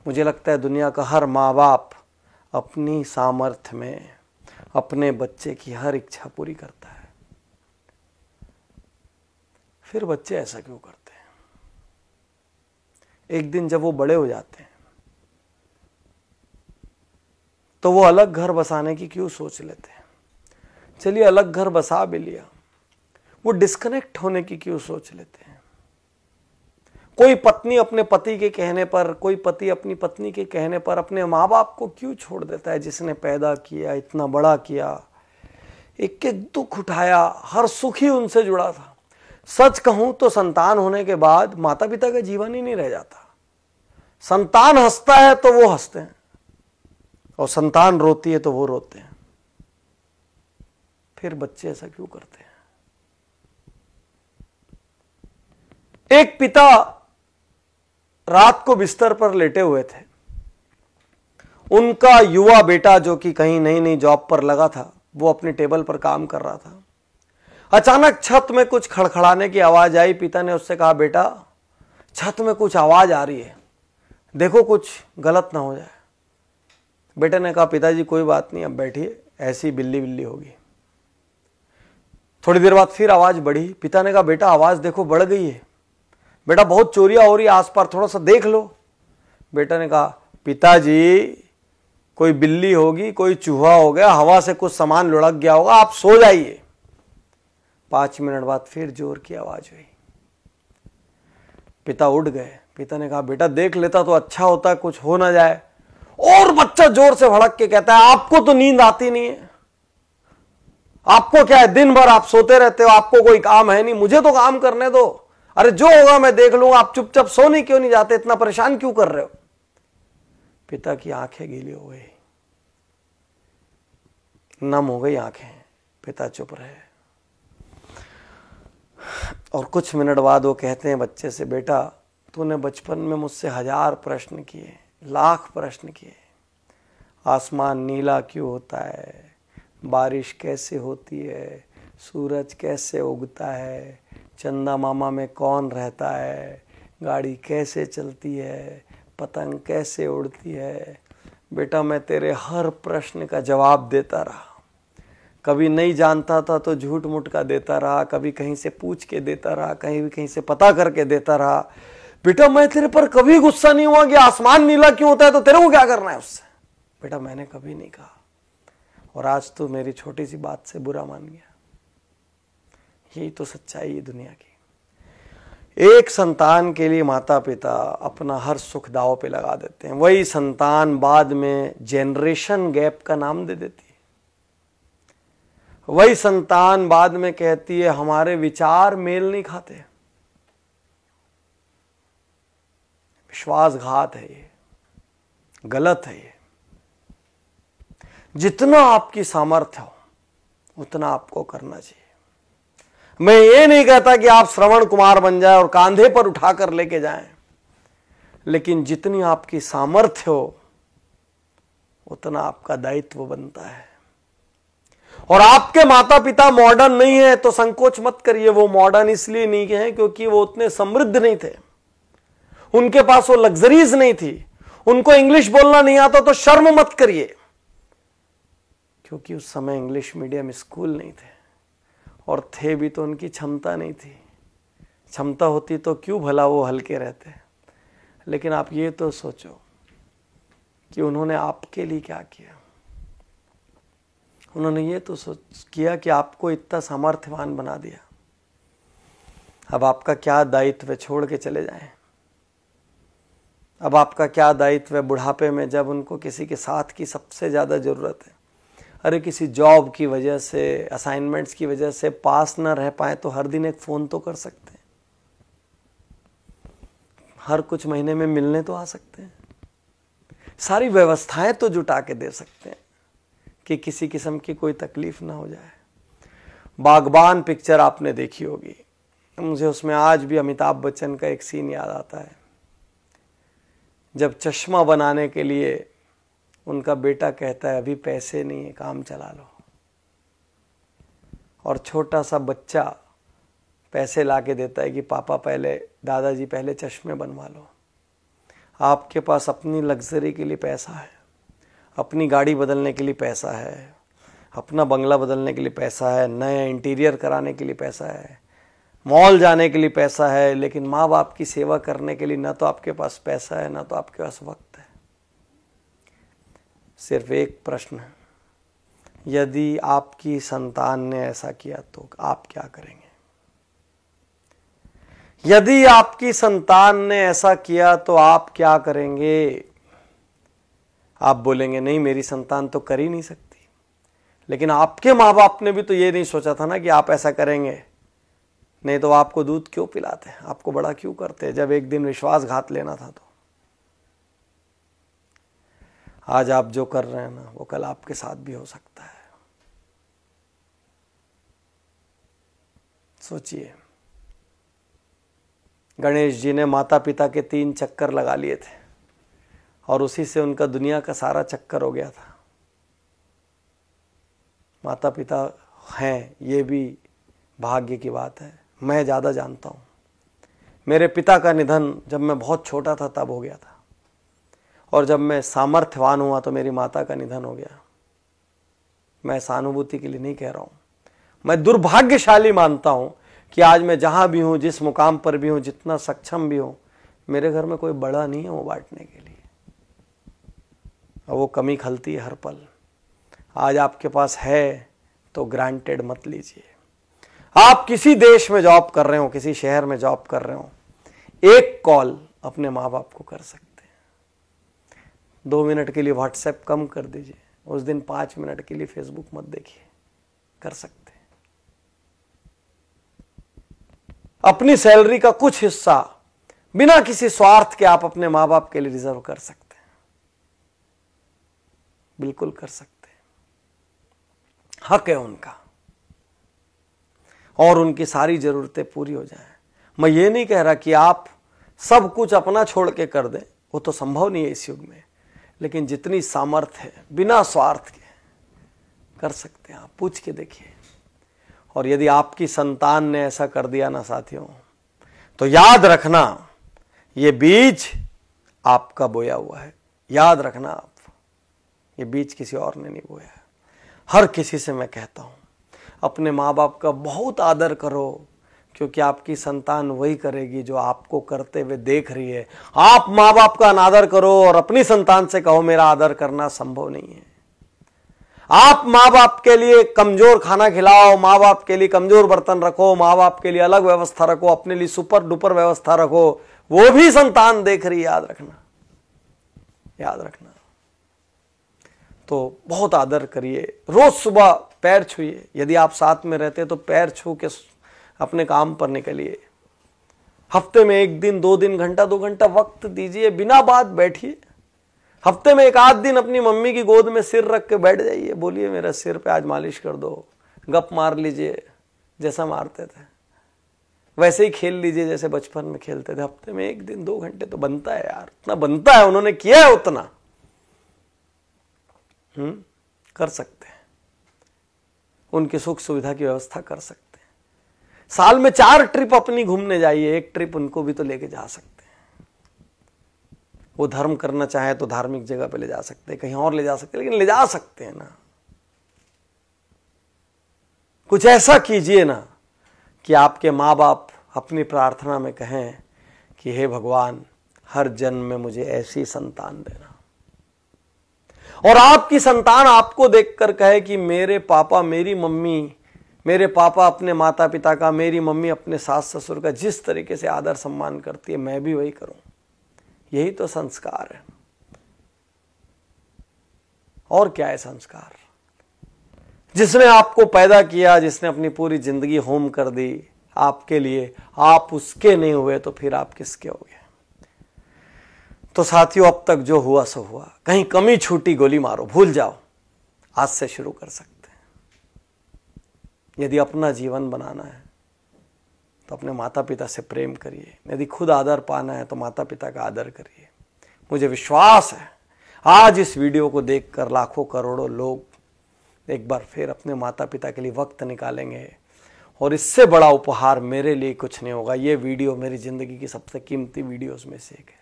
मुझे लगता है दुनिया का हर माँ बाप अपनी सामर्थ्य में अपने बच्चे की हर इच्छा पूरी करता है। फिर बच्चे ऐसा क्यों करते हैं? एक दिन जब वो बड़े हो जाते हैं तो वो अलग घर बसाने की क्यों सोच लेते हैं? चलिए अलग घर बसा भी लिया, वो डिस्कनेक्ट होने की क्यों सोच लेते हैं? कोई पत्नी अपने पति के कहने पर, कोई पति अपनी पत्नी के कहने पर अपने माँ बाप को क्यों छोड़ देता है, जिसने पैदा किया, इतना बड़ा किया, एक एक दुख उठाया, हर सुख ही उनसे जुड़ा था। सच कहूं तो संतान होने के बाद माता पिता का जीवन ही नहीं रह जाता। संतान हंसता है तो वो हंसते हैं, और संतान रोती है तो वो रोते हैं। फिर बच्चे ऐसा क्यों करते हैं? एक पिता रात को बिस्तर पर लेटे हुए थे। उनका युवा बेटा, जो कि कहीं नई नई जॉब पर लगा था, वो अपने टेबल पर काम कर रहा था। अचानक छत में कुछ खड़खड़ाने की आवाज आई। पिता ने उससे कहा, बेटा छत में कुछ आवाज आ रही है, देखो कुछ गलत ना हो जाए। बेटे ने कहा, पिताजी कोई बात नहीं, अब बैठिए, ऐसी बिल्ली बिल्ली होगी। थोड़ी देर बाद फिर आवाज बढ़ी। पिता ने कहा, बेटा आवाज देखो बढ़ गई है, बेटा बहुत चोरियां हो रही है आसपास, थोड़ा सा देख लो। बेटा ने कहा, पिताजी कोई बिल्ली होगी, कोई चूहा हो गया, हवा से कुछ सामान लुढ़क गया होगा, आप सो जाइए। 5 मिनट बाद फिर जोर की आवाज हुई। पिता उठ गए। पिता ने कहा, बेटा देख लेता तो अच्छा होता, कुछ हो ना जाए। और बच्चा जोर से भड़क के कहता है, आपको तो नींद आती नहीं है, आपको क्या है, दिन भर आप सोते रहते हो, आपको कोई काम है नहीं, मुझे तो काम करने दो, अरे जो होगा मैं देख लूंगा, आप चुपचाप सोने क्यों नहीं जाते, इतना परेशान क्यों कर रहे हो? पिता की आंखें गीली हो गई, नम हो गई आंखें। पिता चुप रहे, और कुछ मिनट बाद वो कहते हैं बच्चे से, बेटा तूने बचपन में मुझसे 1000 प्रश्न किए, लाख प्रश्न किए। आसमान नीला क्यों होता है, बारिश कैसे होती है, सूरज कैसे उगता है, चंदा मामा में कौन रहता है, गाड़ी कैसे चलती है, पतंग कैसे उड़ती है। बेटा मैं तेरे हर प्रश्न का जवाब देता रहा, कभी नहीं जानता था तो झूठ मूठ का देता रहा, कभी कहीं से पूछ के देता रहा, कहीं से पता करके देता रहा। बेटा मैं तेरे पर कभी गुस्सा नहीं हुआ कि आसमान नीला क्यों होता है तो तेरे को क्या करना है उससे। बेटा मैंने कभी नहीं कहा, और आज तो मेरी छोटी सी बात से बुरा मान गया। यही तो सच्चाई है दुनिया की। एक संतान के लिए माता पिता अपना हर सुख दांव पे लगा देते हैं। वही संतान बाद में जेनरेशन गैप का नाम दे देती है। वही संतान बाद में कहती है हमारे विचार मेल नहीं खाते। विश्वासघात है ये, गलत है ये। जितना आपकी सामर्थ्य हो उतना आपको करना चाहिए। मैं ये नहीं कहता कि आप श्रवण कुमार बन जाए और कांधे पर उठाकर लेके जाएं, लेकिन जितनी आपकी सामर्थ्य हो उतना आपका दायित्व बनता है। और आपके माता पिता मॉडर्न नहीं है तो संकोच मत करिए। वो मॉडर्न इसलिए नहीं है क्योंकि वो उतने समृद्ध नहीं थे, उनके पास वो लग्जरीज नहीं थी, उनको इंग्लिश बोलना नहीं आता तो शर्म मत करिए, क्योंकि उस समय इंग्लिश मीडियम स्कूल नहीं थे, और थे भी तो उनकी क्षमता नहीं थी। क्षमता होती तो क्यों भला वो हल्के रहते। लेकिन आप ये तो सोचो कि उन्होंने आपके लिए क्या किया। उन्होंने ये तो किया कि आपको इतना सामर्थ्यवान बना दिया। अब आपका क्या दायित्व है, छोड़ के चले जाएं। अब आपका क्या दायित्व है बुढ़ापे में, जब उनको किसी के साथ की सबसे ज्यादा जरूरत है। अरे किसी जॉब की वजह से, असाइनमेंट्स की वजह से पास न रह पाए तो हर दिन एक फोन तो कर सकते हैं, हर कुछ महीने में मिलने तो आ सकते हैं, सारी व्यवस्थाएं तो जुटा के दे सकते हैं कि किसी किस्म की कोई तकलीफ ना हो जाए। बागबान पिक्चर आपने देखी होगी, मुझे उसमें आज भी अमिताभ बच्चन का एक सीन याद आता है, जब चश्मा बनाने के लिए उनका बेटा कहता है अभी पैसे नहीं है, काम चला लो, और छोटा सा बच्चा पैसे ला के देता है कि पापा पहले, दादाजी पहले चश्मे बनवा लो। आपके पास अपनी लग्जरी के लिए पैसा है, अपनी गाड़ी बदलने के लिए पैसा है, अपना बंगला बदलने के लिए पैसा है, नया इंटीरियर कराने के लिए पैसा है, मॉल जाने के लिए पैसा है, लेकिन माँ बाप की सेवा करने के लिए ना तो आपके पास पैसा है ना तो आपके पास वक्त है। सिर्फ एक प्रश्न है, यदि आपकी संतान ने ऐसा किया तो आप क्या करेंगे? यदि आपकी संतान ने ऐसा किया तो आप क्या करेंगे? आप बोलेंगे नहीं, मेरी संतान तो कर ही नहीं सकती। लेकिन आपके माँ बाप ने भी तो ये नहीं सोचा था ना कि आप ऐसा करेंगे, नहीं तो आपको दूध क्यों पिलाते, आपको बड़ा क्यों करते जब एक दिन विश्वासघात लेना था तो। आज आप जो कर रहे हैं ना, वो कल आपके साथ भी हो सकता है। सोचिए, गणेश जी ने माता पिता के 3 चक्कर लगा लिए थे और उसी से उनका दुनिया का सारा चक्कर हो गया था। माता पिता हैं, ये भी भाग्य की बात है। मैं ज़्यादा जानता हूँ। मेरे पिता का निधन जब मैं बहुत छोटा था तब हो गया था, और जब मैं सामर्थ्यवान हुआ तो मेरी माता का निधन हो गया। मैं सहानुभूति के लिए नहीं कह रहा हूँ, मैं दुर्भाग्यशाली मानता हूँ कि आज मैं जहाँ भी हूँ, जिस मुकाम पर भी हूँ, जितना सक्षम भी हूँ, मेरे घर में कोई बड़ा नहीं है वो बांटने के लिए, और वो कमी खलती है हर पल। आज आपके पास है तो ग्रांटेड मत लीजिए। आप किसी देश में जॉब कर रहे हो, किसी शहर में जॉब कर रहे हो, एक कॉल अपने माँ बाप को कर सकते हैं। 2 मिनट के लिए व्हाट्सएप कम कर दीजिए, उस दिन 5 मिनट के लिए फेसबुक मत देखिए, कर सकते हैं। अपनी सैलरी का कुछ हिस्सा बिना किसी स्वार्थ के आप अपने माँ बाप के लिए रिजर्व कर सकते हैं, बिल्कुल कर सकते हैं, हक है उनका, और उनकी सारी जरूरतें पूरी हो जाएं। मैं ये नहीं कह रहा कि आप सब कुछ अपना छोड़ के कर दें, वो तो संभव नहीं है इस युग में, लेकिन जितनी सामर्थ्य है बिना स्वार्थ के कर सकते हैं। आप पूछ के देखिए। और यदि आपकी संतान ने ऐसा कर दिया ना साथियों, तो याद रखना ये बीज आपका बोया हुआ है। याद रखना आप, ये बीज किसी और ने नहीं बोया है। हर किसी से मैं कहता हूं, अपने माँ बाप का बहुत आदर करो, क्योंकि आपकी संतान वही करेगी जो आपको करते हुए देख रही है। आप माँ बाप का अनादर करो और अपनी संतान से कहो मेरा आदर करना संभव नहीं है। आप माँ बाप के लिए कमजोर खाना खिलाओ, माँ बाप के लिए कमजोर बर्तन रखो, माँ बाप के लिए अलग व्यवस्था रखो, अपने लिए सुपर डुपर व्यवस्था रखो, वो भी संतान देख रही है। याद रखना, याद रखना। तो बहुत आदर करिए, रोज सुबह पैर छूइए। यदि आप साथ में रहते तो पैर छू के अपने काम पर निकलिए। हफ्ते में 1 दिन 2 दिन घंटा 2 घंटा वक्त दीजिए, बिना बात बैठिए। हफ्ते में 1 आध दिन अपनी मम्मी की गोद में सिर रख के बैठ जाइए, बोलिए मेरा सिर पे आज मालिश कर दो, गप मार लीजिए, जैसा मारते थे वैसे ही खेल लीजिए जैसे बचपन में खेलते थे। हफ्ते में 1 दिन 2 घंटे तो बनता है यार, उतना बनता है, उन्होंने किया है उतना। कर सकते हैं, उनकी सुख सुविधा की व्यवस्था कर सकते हैं। साल में 4 ट्रिप अपनी घूमने जाइए, 1 ट्रिप उनको भी तो लेके जा सकते हैं। वो धर्म करना चाहे तो धार्मिक जगह पे ले जा सकते हैं, कहीं और ले जा सकते हैं, लेकिन ले जा सकते हैं ना। कुछ ऐसा कीजिए ना कि आपके माँ बाप अपनी प्रार्थना में कहें कि हे भगवान, हर जन्म में मुझे ऐसी संतान देना। और आपकी संतान आपको देखकर कहे कि मेरे पापा मेरी मम्मी, मेरे पापा अपने माता पिता का, मेरी मम्मी अपने सास ससुर का जिस तरीके से आदर सम्मान करती है, मैं भी वही करूं। यही तो संस्कार है। और क्या है संस्कार? जिसने आपको पैदा किया, जिसने अपनी पूरी जिंदगी होम कर दी आपके लिए, आप उसके नहीं हुए तो फिर आप किसके हो गए? तो साथियों, अब तक जो हुआ सो हुआ। कहीं कमी छूटी गोली मारो, भूल जाओ। आज से शुरू कर सकते हैं। यदि अपना जीवन बनाना है तो अपने माता पिता से प्रेम करिए। यदि खुद आदर पाना है तो माता पिता का आदर करिए। मुझे विश्वास है आज इस वीडियो को देखकर लाखों करोड़ों लोग एक बार फिर अपने माता पिता के लिए वक्त निकालेंगे। और इससे बड़ा उपहार मेरे लिए कुछ नहीं होगा। ये वीडियो मेरी जिंदगी की सबसे कीमती वीडियोस में से एक है।